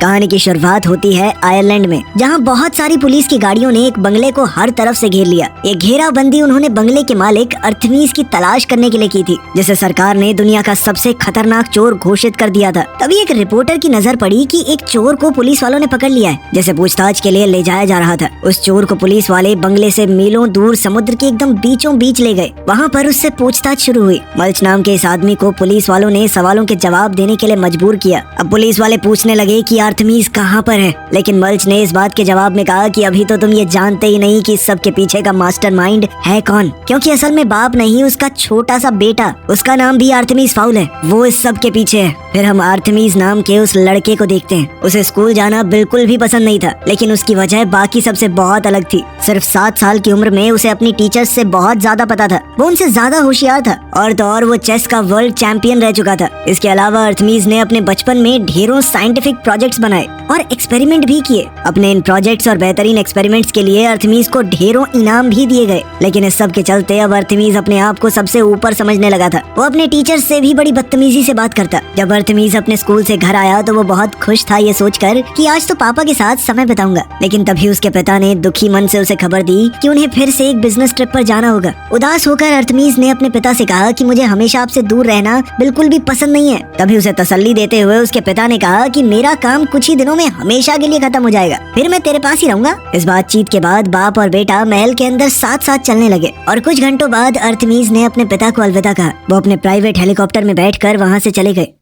कहानी की शुरुआत होती है आयरलैंड में, जहां बहुत सारी पुलिस की गाड़ियों ने एक बंगले को हर तरफ से घेर लिया। ये घेराबंदी उन्होंने बंगले के मालिक अर्थमीज की तलाश करने के लिए की थी, जिसे सरकार ने दुनिया का सबसे खतरनाक चोर घोषित कर दिया था। तभी एक रिपोर्टर की नजर पड़ी कि एक चोर को पुलिस वालों ने पकड़ लिया है, जिसे पूछताछ के लिए ले जाया जा रहा था। उस चोर को पुलिस वाले बंगले से मीलों दूर समुद्र के एकदम बीचों बीच ले गए। वहाँ पर उससे पूछताछ शुरू हुई। मल्च नाम के इस आदमी को पुलिस वालों ने सवालों के जवाब देने के लिए मजबूर किया। अब पुलिस वाले पूछने लगे कि अर्थमीज कहाँ पर है, लेकिन मल्च ने इस बात के जवाब में कहा कि अभी तो तुम ये जानते ही नहीं कि इस सब के पीछे का मास्टरमाइंड है कौन, क्योंकि असल में बाप नहीं, उसका छोटा सा बेटा, उसका नाम भी अर्थमीज फाउल है, वो इस सब के पीछे है। फिर हम अर्थमीज नाम के उस लड़के को देखते हैं। उसे स्कूल जाना बिल्कुल भी पसंद नहीं था, लेकिन उसकी वजह बाकी सबसे बहुत अलग थी। सिर्फ 7 साल की उम्र में उसे अपनी टीचर्स से बहुत ज्यादा पता था। वो उनसे ज्यादा होशियार था, और तो और वो चेस का वर्ल्ड चैंपियन रह चुका था। इसके अलावा अर्थमीज ने अपने बचपन में ढेरों साइंटिफिक प्रोजेक्ट्स बनाए और एक्सपेरिमेंट भी किए। अपने इन प्रोजेक्ट्स और बेहतरीन एक्सपेरिमेंट्स के लिए अर्थमीज को ढेरों इनाम भी दिए गए। लेकिन इस सब के चलते अब अर्थमीज अपने आप को सबसे ऊपर समझने लगा था। वो अपने टीचर्स से भी बड़ी बदतमीजी से बात करता। जब अर्थमीज अपने स्कूल से घर आया तो वो बहुत खुश था ये सोचकर कि आज तो पापा के साथ समय बिताऊंगा। लेकिन तभी उसके पिता ने दुखी मन से उसे खबर दी कि उन्हें फिर से एक बिजनेस ट्रिप पर जाना होगा। उदास होकर अर्थमीज ने अपने पिता से कहा कि मुझे हमेशा आपसे दूर रहना बिल्कुल भी पसंद नहीं है। तभी उसे तसल्ली देते हुए उसके पिता ने कहा कि मेरा काम कुछ ही दिनों में हमेशा के लिए खत्म हो जाएगा, फिर मैं तेरे पास ही रहूंगा। इस बातचीत के बाद बाप और बेटा महल के अंदर साथ साथ चलने लगे, और कुछ घंटों बाद अर्थमीज ने अपने पिता को अलविदा कहा। वो अपने प्राइवेट हेलीकॉप्टर में बैठकर वहाँ से चले गए।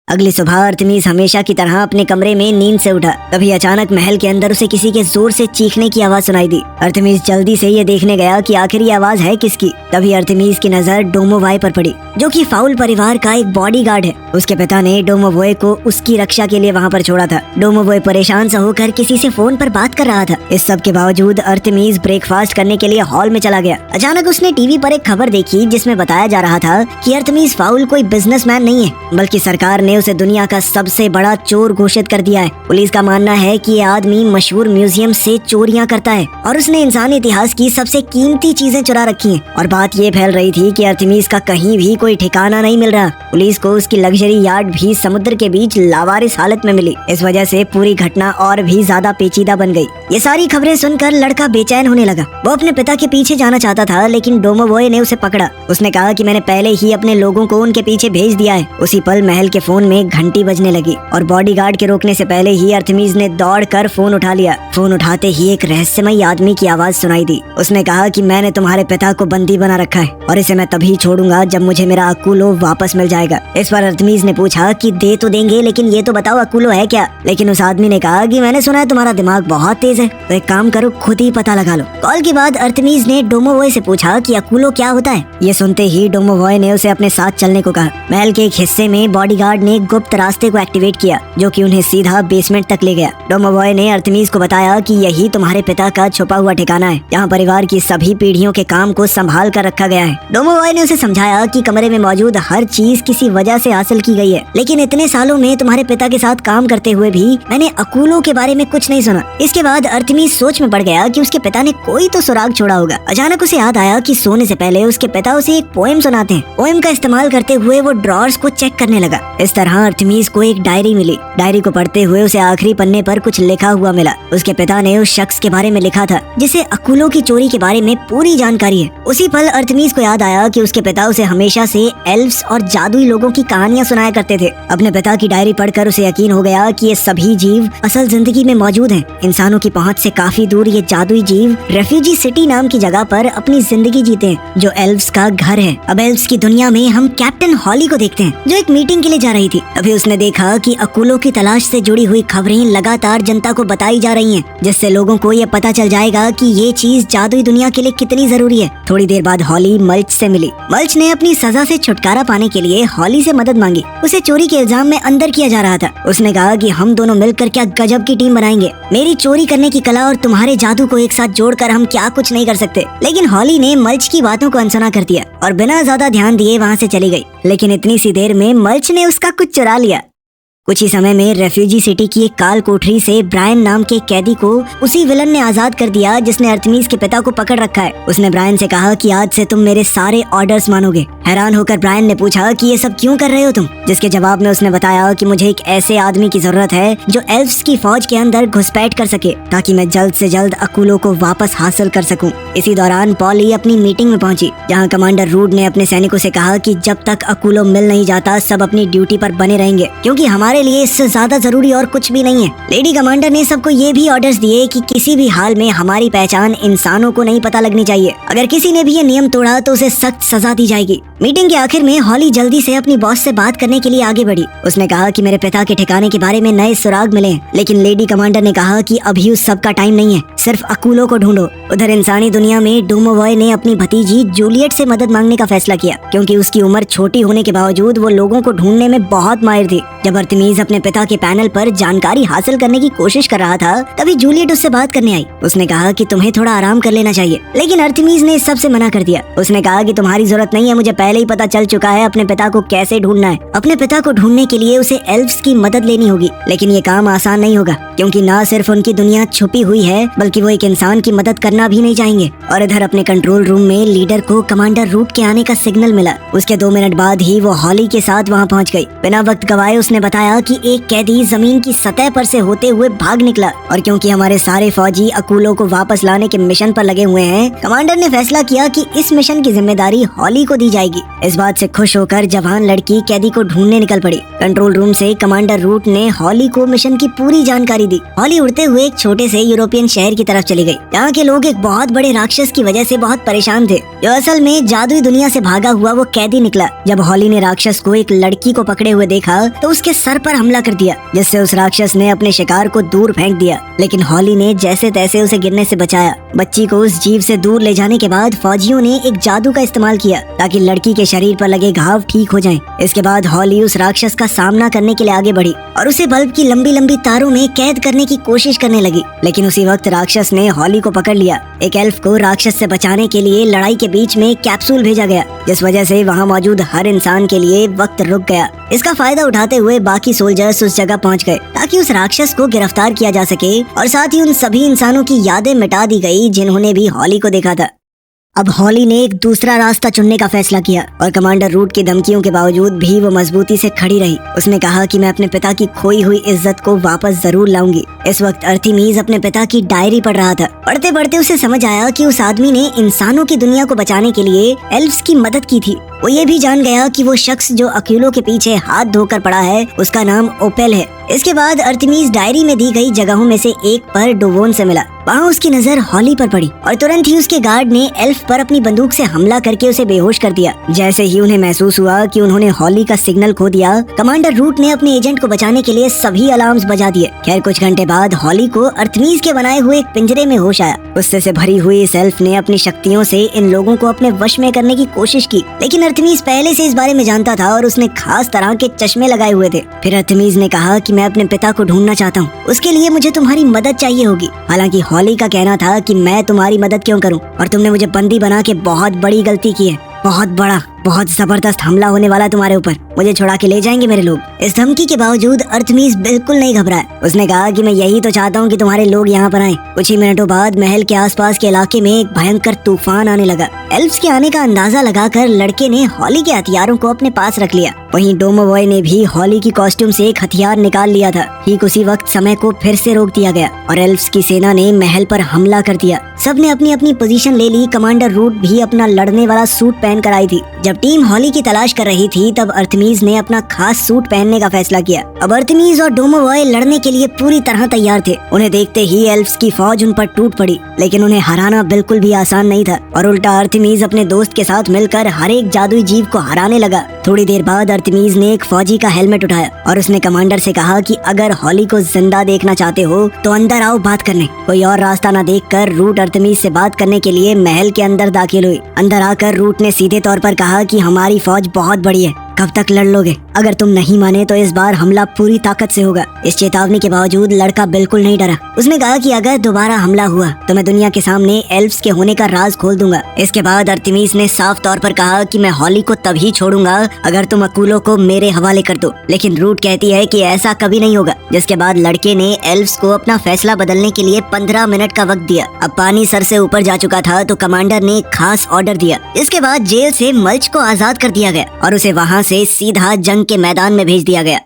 अगली सुबह अर्थमीज हमेशा की तरह अपने कमरे में नींद से उठा। तभी अचानक महल के अंदर उसे किसी के जोर से चीखने की आवाज सुनाई दी। अर्थमीज जल्दी से ये देखने गया कि आखिर ये आवाज है किसकी। तभी अर्थमीज की नजर डोमोवॉय पर पड़ी, जो कि फाउल परिवार का एक बॉडीगार्ड है। उसके पिता ने डोमोवॉय को उसकी रक्षा के लिए वहाँ पर छोड़ा था। डोमोवॉय परेशान सा होकर किसी से फोन पर बात कर रहा था। इस सब के बावजूद अर्थमीज ब्रेकफास्ट करने के लिए हॉल में चला गया। अचानक उसने टीवी पर एक खबर देखी, जिसमें बताया जा रहा था कि अर्थमीज फाउल कोई बिजनेसमैन नहीं है, बल्कि सरकार ने उसे दुनिया का सबसे बड़ा चोर घोषित कर दिया है। पुलिस का मानना है कि ये आदमी मशहूर म्यूजियम से चोरियां करता है, और उसने इंसानी इतिहास की सबसे कीमती चीजें चुरा रखी हैं। और बात ये फैल रही थी कि अर्थमीज का कहीं भी कोई ठिकाना नहीं मिल रहा। पुलिस को उसकी लग्जरी यार्ड भी समुद्र के बीच लावारिस हालत में मिली। इस वजह से पूरी घटना और भी ज्यादा पेचीदा बन गई। ये सारी खबरें सुनकर लड़का बेचैन होने लगा। वो अपने पिता के पीछे जाना चाहता था, लेकिन डोमोवॉय ने उसे पकड़ा। उसने कहा कि मैंने पहले ही अपने लोगों को उनके पीछे भेज दिया है। उसी पल महल के फोन में घंटी बजने लगी, और बॉडीगार्ड के रोकने से पहले ही अर्थमीज ने दौड़कर फोन उठा लिया। फोन उठाते ही एक रहस्यमयी आदमी की आवाज सुनाई दी। उसने कहा कि मैंने तुम्हारे पिता को बंदी बना रखा है, और इसे मैं तभी छोड़ूंगा जब मुझे मेरा अकुलो वापस मिल जाएगा। इस पर अर्थमीज ने पूछा कि दे तो देंगे, लेकिन ये तो बताओ अकुलो है क्या। लेकिन उस आदमी ने कहा कि मैंने सुना है तुम्हारा दिमाग बहुत तेज है, तो एक काम करो, खुद ही पता लगा लो। कॉल के बाद अर्थमीज ने डोमोवॉय से पूछा कि अकुलो क्या होता है। ये सुनते ही डोमोवॉय ने उसे अपने साथ चलने को कहा। महल के एक हिस्से में बॉडीगार्ड ने गुप्त रास्ते को एक्टिवेट किया, जो कि उन्हें सीधा बेसमेंट तक ले गया। डोमोवॉय ने अर्थमीज को बताया कि यही तुम्हारे पिता का छुपा हुआ ठिकाना है, जहाँ परिवार की सभी पीढ़ियों के काम को संभाल कर रखा गया है। डोमोवॉय ने उसे समझाया कि कमरे में मौजूद हर चीज किसी वजह से हासिल की गई है, लेकिन इतने सालों में तुम्हारे पिता के साथ काम करते हुए भी मैंने अकुलो के बारे में कुछ नहीं सुना। इसके बाद अर्थमीज सोच में पड़ गया कि उसके पिता ने कोई तो सुराग छोड़ा होगा। अचानक उसे याद आया कि सोने से पहले उसके पिता उसे एक पोएम सुनाते हैं। पोएम का इस्तेमाल करते हुए वो ड्रॉर्स को चेक करने लगा। इस तरह अर्थमीज को एक डायरी मिली। डायरी को पढ़ते हुए उसे आखिरी पन्ने पर कुछ लिखा हुआ मिला। उसके पिता ने उस शख्स के बारे में लिखा था, जिसे अकुलो की चोरी के बारे में पूरी जानकारी है। उसी पल अर्थमीज को याद आया कि उसके पिता उसे हमेशा से एल्व्स और जादुई लोगों की कहानियां सुनाया करते थे। अपने पिता की डायरी पढ़कर उसे यकीन हो गया कि ये सभी जीव असल जिंदगी में मौजूद हैं। इंसानों की पहुंच से काफी दूर ये जादुई जीव रेफ्यूजी सिटी नाम की जगह पर अपनी जिंदगी जीते हैं, जो एल्व्स का घर है। अब एल्व्स की दुनिया में हम कैप्टन हॉली को देखते हैं, जो एक मीटिंग के लिए जा रही थी। अभी उसने देखा कि अकुलो की तलाश से जुड़ी हुई खबरें लगातार जनता को बताई जा रही हैं, जिससे लोगों को ये पता चल जाएगा कि ये चीज जादुई दुनिया के लिए कितनी जरूरी है। थोड़ी देर बाद हॉली मल्च से मिली। मल्च ने अपनी सजा से छुटकारा पाने के लिए हॉली से मदद मांगी। उसे चोरी के इल्जाम में अंदर किया जा रहा था। उसने कहा कि हम दोनों मिलकर क्या गजब की टीम बनाएंगे। मेरी चोरी करने की कला और तुम्हारे जादू को एक साथ जोड़कर हम क्या कुछ नहीं कर सकते। लेकिन हॉली ने मल्च की बातों को अनसुना कर दिया और बिना ज्यादा ध्यान दिए वहाँ से चली गई। लेकिन इतनी सी देर में मल्च ने उसका कुछ चुरा लिया। कुछ ही समय में रेफ्यूजी सिटी की एक काल कोठरी से ब्रायन नाम के कैदी को उसी विलन ने आजाद कर दिया जिसने अर्थमीज के पिता को पकड़ रखा है। उसने ब्रायन से कहा कि आज से तुम मेरे सारे ऑर्डर्स मानोगे। हैरान होकर ब्रायन ने पूछा कि ये सब क्यों कर रहे हो तुम, जिसके जवाब में उसने बताया कि मुझे एक ऐसे आदमी की जरूरत है जो एल्फ्स की फौज के अंदर घुसपैठ कर सके ताकि मैं जल्द से जल्द अकूलों को वापस हासिल कर सकूं। इसी दौरान पॉली अपनी मीटिंग में पहुंची जहां कमांडर रूड ने अपने सैनिकों से कहा कि जब तक अकूलों मिल नहीं जाता सब अपनी ड्यूटी पर बने रहेंगे क्योंकि हमारे लिए इससे ज्यादा जरूरी और कुछ भी नहीं है। लेडी कमांडर ने सबको ये भी ऑर्डर्स दिए कि किसी भी हाल में हमारी पहचान इंसानों को नहीं पता लगनी चाहिए। अगर किसी ने भी ये नियम तोड़ा तो उसे सख्त सजा दी जाएगी। मीटिंग के आखिर में हॉली जल्दी से अपनी बॉस से बात करने के लिए आगे बढ़ी। उसने कहा कि मेरे पिता के ठिकाने के बारे में नए सुराग मिले हैं, लेकिन लेडी कमांडर ने कहा कि अभी उस सब का टाइम नहीं है, सिर्फ अकूलों को ढूंढो। उधर इंसानी दुनिया में डोमोवॉय ने अपनी भतीजी जूलियट से मदद मांगने का फैसला किया क्योंकि उसकी उम्र छोटी होने के बावजूद वो लोगों को ढूंढने में बहुत माहिर थी। जब अर्थमीज अपने पिता के पैनल पर जानकारी हासिल करने की कोशिश कर रहा था तभी जूलियट उससे बात करने आई। उसने कहा कि तुम्हें थोड़ा आराम कर लेना चाहिए, लेकिन अर्थमीज ने इस सब से मना कर दिया। उसने कहा कि तुम्हारी जरूरत नहीं है, मुझे पहले ही पता चल चुका है अपने पिता को कैसे ढूंढना है। अपने पिता को ढूंढने के लिए उसे एल्फ्स की मदद लेनी होगी, लेकिन ये काम आसान नहीं होगा क्योंकि न सिर्फ उनकी दुनिया छुपी हुई है बल्कि वो एक इंसान की मदद करना भी नहीं चाहेंगे। और इधर अपने कंट्रोल रूम में लीडर को कमांडर रूट के आने का सिग्नल मिला। उसके 2 मिनट बाद ही वो हॉली के साथ वहाँ पहुँच गई। बिना वक्त गवाए उसने बताया कि एक कैदी जमीन की सतह पर से होते हुए भाग निकला और क्योंकि हमारे सारे फौजी अकूलों को वापस लाने के मिशन पर लगे हुए हैं, कमांडर ने फैसला किया कि इस मिशन की जिम्मेदारी हॉली को दी जाएगी। इस बात से खुश होकर जवान लड़की कैदी को ढूंढने निकल पड़ी। कंट्रोल रूम से कमांडर रूट ने हॉली को मिशन की पूरी जानकारी दी। हॉली उड़ते हुए एक छोटे से यूरोपियन शहर की तरफ चली गई। यहाँ के लोग एक बहुत बड़े राक्षस की वजह से बहुत परेशान थे जो असल में जादुई दुनिया से भागा हुआ वो कैदी निकला। जब हॉली ने राक्षस को एक लड़की को पकड़े हुए देखा तो उसके सर पर हमला कर दिया जिससे उस राक्षस ने अपने शिकार को दूर फेंक दिया, लेकिन हॉली ने जैसे तैसे उसे गिरने से बचाया। बच्ची को उस जीव से दूर ले जाने के बाद फौजियों ने एक जादू का इस्तेमाल किया ताकि लड़की के शरीर पर लगे घाव ठीक हो जाएं। इसके बाद हॉली उस राक्षस का सामना करने के लिए आगे बढ़ी और उसे बल्ब की लंबी लंबी तारों में कैद करने की कोशिश करने लगी, लेकिन उसी वक्त राक्षस ने हॉली को पकड़ लिया। एक एल्फ को राक्षस से बचाने के लिए लड़ाई के बीच में कैप्सूल भेजा गया जिस वजह से वहाँ मौजूद हर इंसान के लिए वक्त रुक गया। इसका फायदा उठाते हुए बाकी सोल्जर्स उस जगह पहुँच गए ताकि उस राक्षस को गिरफ्तार किया जा सके और साथ ही उन सभी इंसानों की यादें मिटा दी गई जिन्होंने भी हॉली को देखा था। अब हॉली ने एक दूसरा रास्ता चुनने का फैसला किया और कमांडर रूट की धमकियों के बावजूद भी वो मजबूती से खड़ी रही। उसने कहा कि मैं अपने पिता की खोई हुई इज्जत को वापस जरूर लाऊंगी। इस वक्त अर्थमीज अपने पिता की डायरी पढ़ रहा था। पढ़ते पढ़ते उसे समझ आया कि उस आदमी ने इंसानों की दुनिया को बचाने के लिए एल्फ्स की मदद की थी। वो ये भी जान गया कि वो शख्स जो अकीलों के पीछे हाथ धोकर पड़ा है उसका नाम ओपेल है। इसके बाद अर्थमीज डायरी में दी गई जगहों में से एक पर डोवोन से मिला। वहाँ उसकी नजर हॉली पर पड़ी और तुरंत ही उसके गार्ड ने एल्फ पर अपनी बंदूक से हमला करके उसे बेहोश कर दिया। जैसे ही उन्हें महसूस हुआ कि उन्होंने हॉली का सिग्नल खो दिया, कमांडर रूट ने अपने एजेंट को बचाने के लिए सभी अलार्म्स बजा दिए। खैर कुछ घंटे बाद हॉली को अर्थमीज के बनाए हुए एक पिंजरे में होश आया। गुस्से से भरी हुई इस एल्फ ने अपनी शक्तियों से इन लोगों को अपने वश में करने की कोशिश की, लेकिन अर्थमीज पहले से इस बारे में जानता था और उसने खास तरह के चश्मे लगाए हुए थे। फिर अर्थमीज ने कहा कि मैं अपने पिता को ढूंढना चाहता हूँ, उसके लिए मुझे तुम्हारी मदद चाहिए होगी। हालांकि हॉली का कहना था कि मैं तुम्हारी मदद क्यों करूं, और तुमने मुझे बंदी बना के बहुत बड़ी गलती की है। बहुत जबरदस्त हमला होने वाला तुम्हारे ऊपर, मुझे छुड़ा के ले जाएंगे मेरे लोग। इस धमकी के बावजूद अर्थमीज बिल्कुल नहीं घबराया। उसने कहा कि मैं यही तो चाहता हूँ कि तुम्हारे लोग यहाँ पर आएं। कुछ ही मिनटों बाद महल के आसपास के इलाके में एक भयंकर तूफान आने लगा। एल्फ्स के आने का अंदाजा लगाकर लड़के ने हॉली के हथियारों को अपने पास रख लिया। वहीं डोमोवॉय ने भी हॉली की कॉस्ट्यूम से एक हथियार निकाल लिया था। ठीक उसी वक्त समय को फिर से रोक दिया गया और एल्फ्स की सेना ने महल पर हमला कर दिया। सबने अपनी अपनी पोजीशन ले ली। कमांडर रूट भी अपना लड़ने वाला सूट पहन कर आई थी। जब टीम हॉली की तलाश कर रही थी तब अर्थमीज ने अपना खास सूट पहनने का फैसला किया। अब अर्थमीज और डोमोवॉय लड़ने के लिए पूरी तरह तैयार थे। उन्हें देखते ही एल्फ्स की फौज उन पर टूट पड़ी, लेकिन उन्हें हराना बिल्कुल भी आसान नहीं था और उल्टा अर्थमीज अपने दोस्त के साथ मिलकर हर एक जादुई जीव को हराने लगा। थोड़ी देर बाद अर्थमीज ने एक फौजी का हेलमेट उठाया और उसने कमांडर से कहा कि अगर हॉली को जिंदा देखना चाहते हो तो अंदर आओ बात करने। कोई और रास्ता न देखकर रूट अर्थमीज से बात करने के लिए महल के अंदर दाखिल हुई। अंदर आकर रूट ने सीधे तौर पर कहा कि हमारी फौज बहुत बड़ी है, कब तक लड़ लोगे? अगर तुम नहीं माने तो इस बार हमला पूरी ताकत से होगा। इस चेतावनी के बावजूद लड़का बिल्कुल नहीं डरा। उसने कहा कि अगर दोबारा हमला हुआ तो मैं दुनिया के सामने एल्फ्स के होने का राज खोल दूंगा। इसके बाद अर्थमिस ने साफ तौर पर कहा कि मैं हॉली को तभी छोड़ूंगा अगर तुम अकूलो को मेरे हवाले कर दो। लेकिन रूट कहती है कि ऐसा कभी नहीं होगा। जिसके बाद लड़के ने एल्फ्स को अपना फैसला बदलने के लिए 15 मिनट का वक्त दिया। अब पानी सर से ऊपर जा चुका था तो कमांडर ने एक खास ऑर्डर दिया। इसके बाद जेल से मल्च को आजाद कर दिया गया और उसे वहाँ से सीधा जंग के मैदान में भेज दिया गया।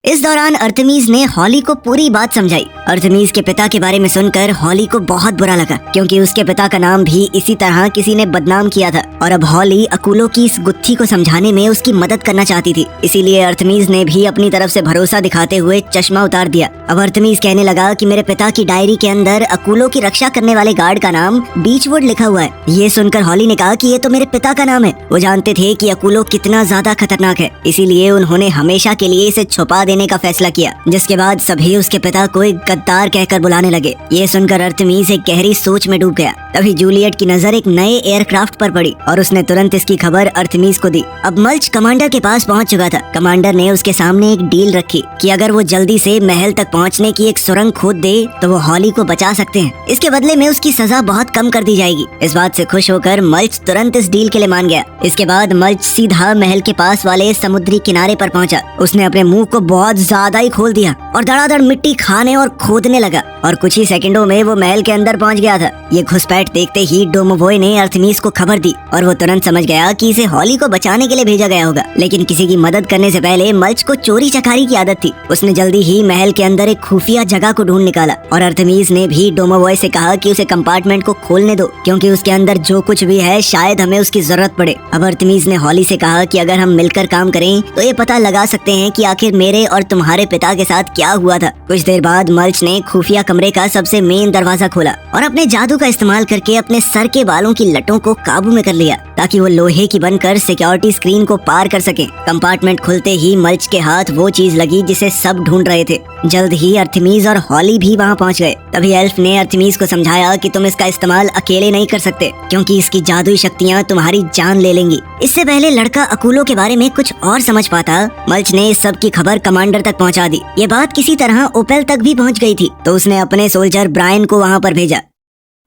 इस दौरान अर्थमिस ने हॉली को पूरी बात समझाई। अर्थमिस के पिता के बारे में सुनकर हॉली को बहुत बुरा लगा, क्योंकि उसके पिता का नाम भी इसी तरह किसी ने बदनाम किया था और अब हॉली अकूलो की इस गुत्थी को समझाने में उसकी मदद करना चाहती थी। इसीलिए अर्थमिस ने भी अपनी तरफ से भरोसा दिखाते हुए चश्मा उतार दिया। अब अर्थमिस कहने लगा कि मेरे पिता की डायरी के अंदर अकूलो की रक्षा करने वाले गार्ड का नाम बीचवुड लिखा हुआ है। ये सुनकर हॉली ने कहा कि ये तो मेरे पिता का नाम है। वो जानते थे कि अकूलो कितना ज्यादा खतरनाक है, इसीलिए उन्होंने हमेशा के लिए इसे छुपा देने का फैसला किया। जिसके बाद सभी उसके पिता को एक गद्दार कहकर बुलाने लगे। ये सुनकर अर्थमिस एक गहरी सोच में डूब गया। तभी जूलियट की नजर एक नए एयरक्राफ्ट पर पड़ी और उसने तुरंत इसकी खबर अर्थमिस को दी। अब मल्च कमांडर के पास पहुंच चुका था। कमांडर ने उसके सामने एक डील रखी कि अगर वो जल्दी से महल तक पहुंचने की एक सुरंग खोद दे तो वो हॉली को बचा सकते हैं। इसके बदले में उसकी सजा बहुत कम कर दी जाएगी। इस बात से खुश होकर मल्च तुरंत इस डील के लिए मान गया। इसके बाद मल्च सीधा महल के पास वाले समुद्री किनारे पर पहुंचा। उसने अपने मुंह को बहुत ज्यादा ही खोल दिया और धड़ाधड़ मिट्टी खाने और खोदने लगा और कुछ ही सेकंडों में वो महल के अंदर पहुंच गया था। ये घुसपैठ देखते ही डोमोवॉय ने अर्थमिस को खबर दी और वो तुरंत समझ गया कि इसे हॉली को बचाने के लिए भेजा गया होगा। लेकिन किसी की मदद करने से पहले मल्च को चोरी चकारी की आदत थी। उसने जल्दी ही महल के अंदर एक खुफिया जगह को ढूंढ निकाला और अर्थमिस ने भी डोमोवॉय से कहा कि उसे कंपार्टमेंट को खोलने दो, क्योंकि उसके अंदर जो कुछ भी है शायद हमें उसकी जरूरत पड़े। अब अर्थमिस ने हॉली से कहा कि अगर हम मिलकर काम करें तो ये पता लगा सकते हैं कि आखिर मेरे और तुम्हारे पिता के साथ क्या हुआ था। कुछ देर बाद मल्च ने खुफिया कमरे का सबसे मेन दरवाजा खोला और अपने जादू का इस्तेमाल करके अपने सर के बालों की लटों को काबू में कर लिया ताकि वो लोहे की बनकर सिक्योरिटी स्क्रीन को पार कर सके। कंपार्टमेंट खुलते ही मल्च के हाथ वो चीज लगी जिसे सब ढूंढ रहे थे। जल्द ही अर्थमिस और हॉली भी वहाँ पहुँच गए। तभी एल्फ ने अर्थमिस को समझाया कि तुम इसका इस्तेमाल अकेले नहीं कर सकते, क्योंकि इसकी जादुई शक्तियाँ तुम्हारी जान ले लेंगी। इससे पहले लड़का अकूलो के बारे में कुछ और समझ पाता, मल्च ने इस सब की खबर कमांडर तक पहुँचा दी। ये बात किसी तरह ओपेल तक भी पहुँच गई थी तो उसने अपने सोल्जर ब्रायन को वहाँ पर भेजा।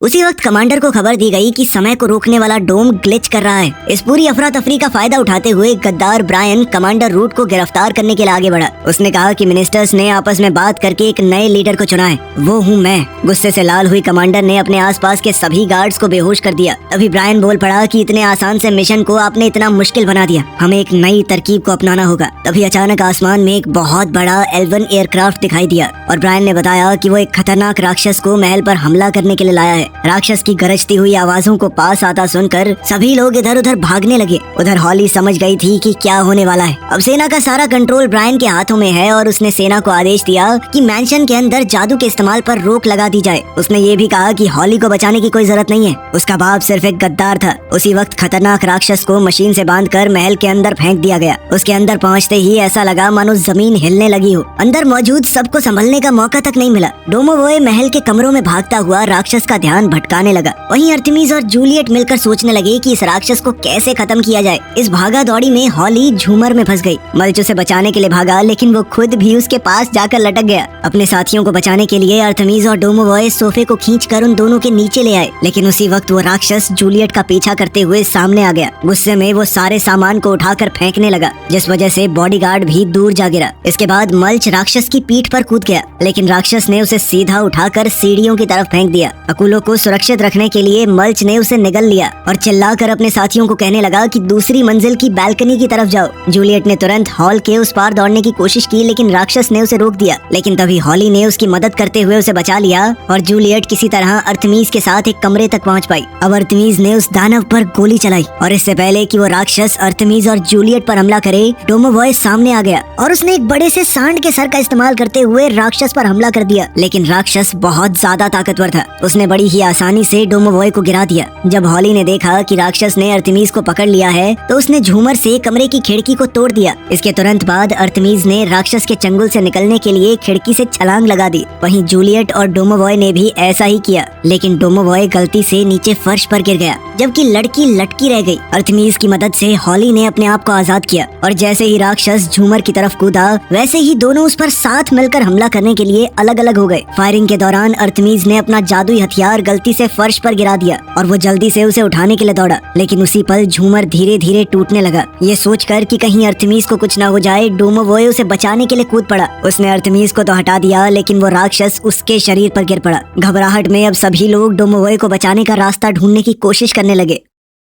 उसी वक्त कमांडर को खबर दी गई कि समय को रोकने वाला डोम ग्लिच कर रहा है। इस पूरी अफरा तफरी का फायदा उठाते हुए गद्दार ब्रायन कमांडर रूट को गिरफ्तार करने के लिए आगे बढ़ा। उसने कहा कि मिनिस्टर्स ने आपस में बात करके एक नए लीडर को चुना है, वो हूँ मैं। गुस्से से लाल हुई कमांडर ने अपने आसपास के सभी गार्ड्स को बेहोश कर दिया। तभी ब्रायन बोल पड़ा कि इतने आसान से मिशन को आपने इतना मुश्किल बना दिया, हमें एक नई तरकीब को अपनाना होगा। तभी अचानक आसमान में एक बहुत बड़ा एल्वन एयरक्राफ्ट दिखाई दिया और ब्रायन ने बताया कि वो एक खतरनाक राक्षस को महल पर हमला करने के लिए लाया है। राक्षस की गरजती हुई आवाजों को पास आता सुनकर सभी लोग इधर उधर भागने लगे। उधर हॉली समझ गई थी कि क्या होने वाला है। अब सेना का सारा कंट्रोल ब्रायन के हाथों में है और उसने सेना को आदेश दिया कि मैंशन के अंदर जादू के इस्तेमाल पर रोक लगा दी जाए। उसने ये भी कहा कि हॉली को बचाने की कोई जरूरत नहीं है, उसका बाप सिर्फ एक गद्दार था। उसी वक्त खतरनाक राक्षस को मशीन से बांधकर महल के अंदर फेंक दिया गया। उसके अंदर पहुंचते ही ऐसा लगा मानो जमीन हिलने लगी हो। अंदर मौजूद सबको संभलने का मौका तक नहीं मिला। डोमोवॉय महल के कमरों में भागता हुआ राक्षस का ध्यान भटकाने लगा। वहीं अर्थमिस और जूलियट मिलकर सोचने लगे कि इस राक्षस को कैसे खत्म किया जाए। इस भागा दौड़ी में हॉली झूमर में फंस गई। मल्च उसे बचाने के लिए भागा, लेकिन वो खुद भी उसके पास जाकर लटक गया। अपने साथियों को बचाने के लिए अर्थमिस और डोमोवॉय सोफे को खींचकर उन दोनों के नीचे ले आए, लेकिन उसी वक्त वो राक्षस जूलियट का पीछा करते हुए सामने आ गया। गुस्से में वो सारे सामान को उठाकर फेंकने लगा, जिस वजह से बॉडीगार्ड भी दूर जा गिरा। इसके बाद मल्च राक्षस की पीठ पर कूद गया, लेकिन राक्षस ने उसे सीधा उठाकर सीढ़ियों की तरफ फेंक दिया। अकूलो को सुरक्षित रखने के लिए मल्च ने उसे निगल लिया और चिल्लाकर अपने साथियों को कहने लगा कि दूसरी मंजिल की बालकनी की तरफ जाओ। जूलियट ने तुरंत हॉल के उस पार दौड़ने की कोशिश की, लेकिन राक्षस ने उसे रोक दिया। लेकिन तभी हॉली ने उसकी मदद करते हुए उसे बचा लिया और जूलियट किसी तरह अर्थमिस के साथ एक कमरे तक पहुंच पाई। अब अर्थमिस ने उस दानव पर गोली चलाई और इससे पहले कि वो राक्षस अर्थमिस और जूलियट पर हमला करे, डोमोवॉय सामने आ गया और उसने एक बड़े से सांड के सर का इस्तेमाल करते हुए राक्षस पर हमला कर दिया। लेकिन राक्षस बहुत ज्यादा ताकतवर था। उसने बड़ी ही आसानी से डोमोवॉय को गिरा दिया। जब हॉली ने देखा कि राक्षस ने अर्थमीज को पकड़ लिया है तो उसने झूमर से कमरे की खिड़की को तोड़ दिया। इसके तुरंत बाद अर्थमीज ने राक्षस के चंगुल से निकलने के लिए खिड़की से छलांग लगा दी। वहीं जूलियट और डोमोवॉय ने भी ऐसा ही किया, लेकिन डोमोवॉय गलती से नीचे फर्श पर गिर गया जबकि लड़की लटकी रह गई। अर्थमीज की मदद से हॉली ने अपने आप को आजाद किया और जैसे ही राक्षस झूमर की तरफ कूदा वैसे ही दोनों उस पर साथ मिलकर हमला करने के लिए अलग अलग हो गए। फायरिंग के दौरान अर्थमीज ने अपना जादुई हथियार गलती से फर्श पर गिरा दिया और वो जल्दी से उसे उठाने के लिए दौड़ा, लेकिन उसी पल झूमर धीरे धीरे टूटने लगा। ये सोचकर कि कहीं अर्थमीज को कुछ न हो जाए, डोमोवॉय उसे बचाने के लिए कूद पड़ा। उसने अर्थमीज को तो हटा दिया, लेकिन वो राक्षस उसके शरीर पर गिर पड़ा। घबराहट में अब सभी लोग डोमोवॉय को बचाने का रास्ता ढूंढने की कोशिश करने लगे।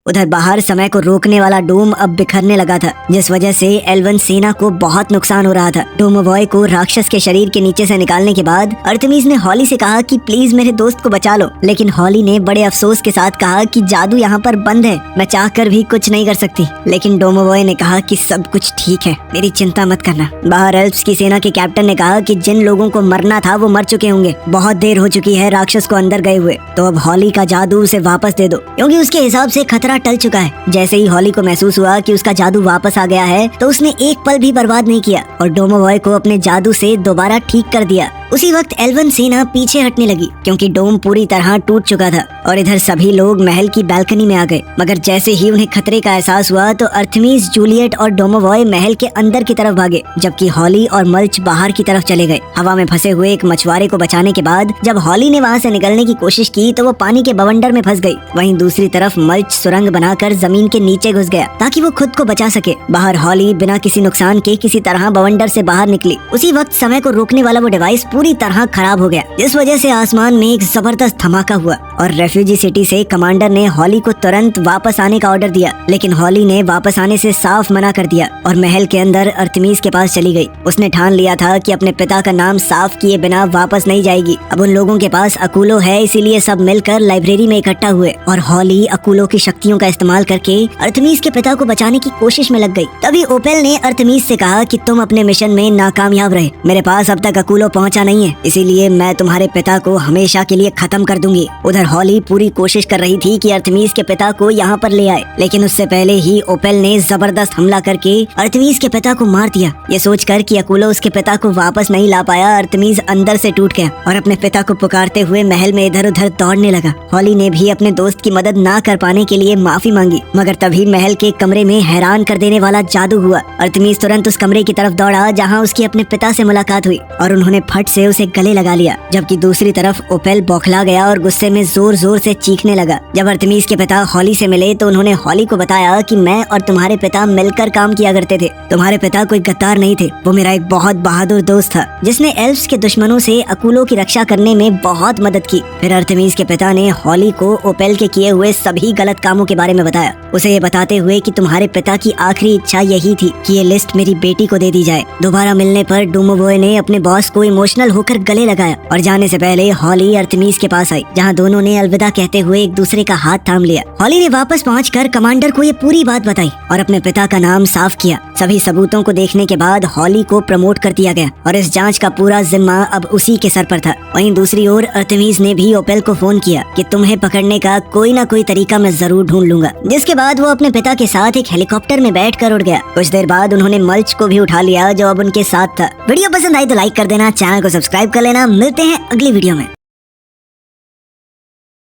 उधर बाहर समय को रोकने वाला डोम अब बिखरने लगा था, जिस वजह से एल्वन सेना को बहुत नुकसान हो रहा था। डोमोवॉय को राक्षस के शरीर के नीचे से निकालने के बाद अर्थमीज ने हॉली से कहा कि प्लीज मेरे दोस्त को बचा लो, लेकिन हॉली ने बड़े अफसोस के साथ कहा कि जादू यहाँ पर बंद है, मैं चाहकर भी कुछ नहीं कर सकती। लेकिन डोमोवॉय ने कहा कि सब कुछ ठीक है, मेरी चिंता मत करना। बाहर एल्व्स की सेना के कैप्टन ने कहा कि जिन लोगों को मरना था वो मर चुके होंगे, बहुत देर हो चुकी है राक्षस को अंदर गए हुए, तो अब हॉली का जादू उसे वापस दे दो, क्योंकि उसके हिसाब से खतरा टल चुका है। जैसे ही हॉली को महसूस हुआ कि उसका जादू वापस आ गया है तो उसने एक पल भी बर्बाद नहीं किया और डोमोवॉय को अपने जादू से दोबारा ठीक कर दिया। उसी वक्त एल्वन सेना पीछे हटने लगी क्योंकि डोम पूरी तरह टूट चुका था और इधर सभी लोग महल की बालकनी में आ गए। मगर जैसे ही उन्हें खतरे का एहसास हुआ तो अर्थमीज, जूलियट और डोमोवॉय महल के अंदर की तरफ भागे, जबकि हॉली और मल्च बाहर की तरफ चले गए। हवा में फंसे हुए एक मछुआरे को बचाने के बाद जब हॉली ने वहाँ से निकलने की कोशिश की तो वो पानी के बवंडर में फंस गई। वहीं दूसरी तरफ मल्च सुरंग बनाकर जमीन के नीचे घुस गया ताकि वो खुद को बचा सके। बाहर हॉली बिना किसी नुकसान के किसी तरह बवंडर से बाहर निकली। उसी वक्त समय को रोकने वाला वो डिवाइस पूरी तरह खराब हो गया, जिस वजह से आसमान में एक जबरदस्त धमाका हुआ और रेफ्यूजी सिटी से कमांडर ने हॉली को तुरंत वापस आने का ऑर्डर दिया, लेकिन हॉली ने वापस आने से साफ मना कर दिया और महल के अंदर अर्थमीज के पास चली गई। उसने ठान लिया था कि अपने पिता का नाम साफ किए बिना वापस नहीं जाएगी। अब उन लोगों के पास अकूलो है, इसीलिए सब मिलकर लाइब्रेरी में इकट्ठा हुए और हॉली अकूलो की शक्तियों का इस्तेमाल करके अर्थमीज के पिता को बचाने की कोशिश में लग गई। तभी ओपेल ने अर्थमीज से कहा कि तुम अपने मिशन में नाकामयाब रहे, मेरे पास अब तक अकूलो पहुंचा नहीं है, इसीलिए मैं तुम्हारे पिता को हमेशा के लिए खत्म कर दूंगी। उधर हॉली पूरी कोशिश कर रही थी कि अर्थमीज के पिता को यहाँ पर ले आए, लेकिन उससे पहले ही ओपेल ने जबरदस्त हमला करके अर्थमीज के पिता को मार दिया। ये सोचकर कि अकूलो उसके पिता को वापस नहीं ला पाया, अर्थमीज अंदर से टूट गया और अपने पिता को पुकारते हुए महल में इधर उधर दौड़ने लगा। हॉली ने भी अपने दोस्त की मदद ना कर पाने के लिए माफी मांगी, मगर तभी महल के कमरे में हैरान कर देने वाला जादू हुआ। अर्थमीज तुरंत उस कमरे की तरफ दौड़ा जहाँ उसकी अपने पिता से मुलाकात हुई और उन्होंने फट से उसे गले लगा लिया, जबकि दूसरी तरफ ओपेल बौखला गया और गुस्से में जोर जोर से चीखने लगा। जब अर्थमीज के पिता हॉली से मिले तो उन्होंने हॉली को बताया कि मैं और तुम्हारे पिता मिलकर काम किया करते थे, तुम्हारे पिता कोई गद्दार नहीं थे, वो मेरा एक बहुत बहादुर दोस्त था जिसने एल्व्स के दुश्मनों से अकूलो की रक्षा करने में बहुत मदद की। फिर अर्थमीज के पिता ने हॉली को ओपेल के किए हुए सभी गलत कामों के बारे में बताया, उसे ये बताते हुए कि तुम्हारे पिता की आखिरी इच्छा यही थी कि ये लिस्ट मेरी बेटी को दे दी जाए। दोबारा मिलने पर डोमोवॉय ने अपने बॉस को इमोशनल होकर गले लगाया और जाने से पहले हॉली अर्थमीज के पास आई, जहाँ दोनों ने अलविदा कहते हुए एक दूसरे का हाथ थाम लिया। हॉली ने वापस पहुंचकर कमांडर को ये पूरी बात बताई और अपने पिता का नाम साफ किया। सभी सबूतों को देखने के बाद हॉली को प्रमोट कर दिया गया और इस जांच का पूरा जिम्मा अब उसी के सर पर था। वहीं दूसरी ओर अर्थमीज ने भी ओपेल को फोन किया कि तुम्हें पकड़ने का कोई ना कोई तरीका मैं जरूर ढूंढ लूंगा, जिसके बाद वो अपने पिता के साथ एक हेलीकॉप्टर में बैठकर उड़ गया। कुछ देर बाद उन्होंने मल्च को भी उठा लिया जो अब उनके साथ था। वीडियो पसंद आई तो लाइक कर देना, चैनल को सब्सक्राइब कर लेना। मिलते हैं अगली वीडियो में।